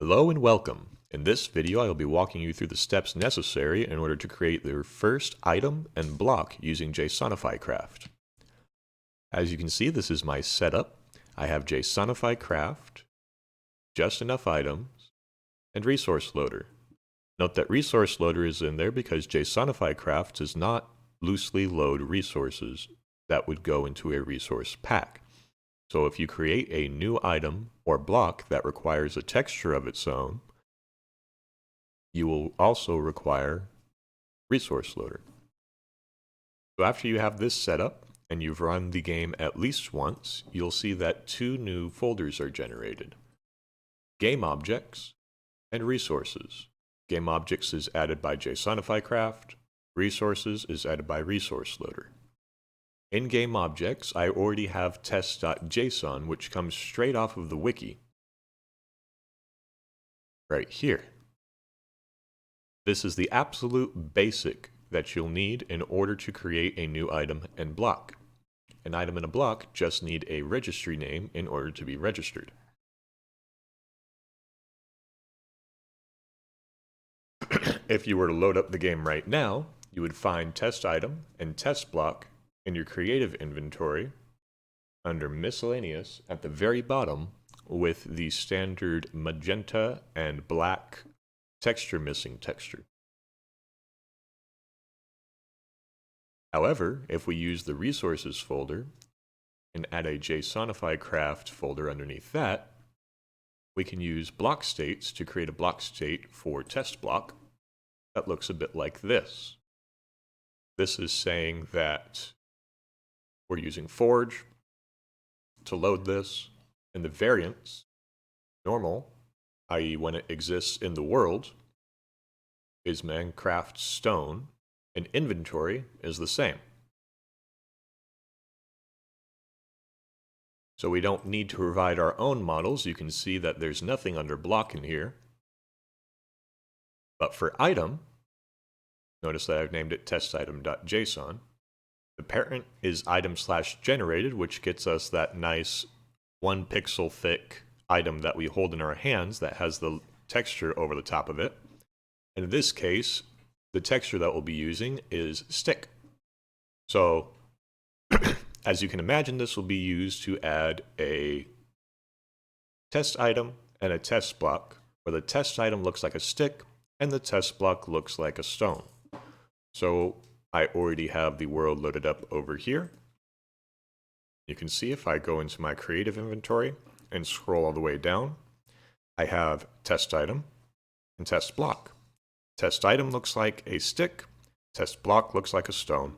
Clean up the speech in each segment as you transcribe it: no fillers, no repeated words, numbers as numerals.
Hello and welcome. In this video, I will be walking you through the steps necessary in order to create your first item and block using JsonifyCraft. As you can see, this is my setup. I have JsonifyCraft, just enough items, and resource loader. Note that resource loader is in there because JsonifyCraft does not loosely load resources that would go into a resource pack. So if you create a new item or block that requires a texture of its own, you will also require resource loader. So after you have this set up and you've run the game at least once, you'll see that two new folders are generated: Game Objects and Resources. Game Objects is added by JsonifyCraft, Resources is added by Resource Loader. In Game Objects, I already have test.json, which comes straight off of the wiki, right here. This is the absolute basic that you'll need in order to create a new item and block. An item and a block just need a registry name in order to be registered. If you were to load up the game right now, you would find test item and test block in your creative inventory under miscellaneous at the very bottom with the standard magenta and black texture missing texture. However, if we use the resources folder and add a JsonifyCraft folder underneath that, we can use block states to create a block state for test block that looks a bit like this. This is saying that we're using Forge to load this, and the variants, normal, i.e. when it exists in the world, is Minecraft stone, and inventory is the same. So we don't need to provide our own models. You can see that there's nothing under block in here. But for item, notice that I've named it testitem.json. The parent is item/generated, which gets us that nice 1 pixel thick item that we hold in our hands that has the texture over the top of it. And in this case, the texture that we'll be using is stick. So, as you can imagine, this will be used to add a test item and a test block, where the test item looks like a stick and the test block looks like a stone. So I already have the world loaded up over here. You can see if I go into my creative inventory and scroll all the way down, I have test item and test block. Test item looks like a stick, test block looks like a stone.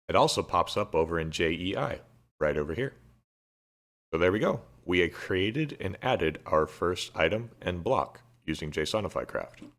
It also pops up over in JEI, right over here. So there we go. We created and added our first item and block using JsonifyCraft.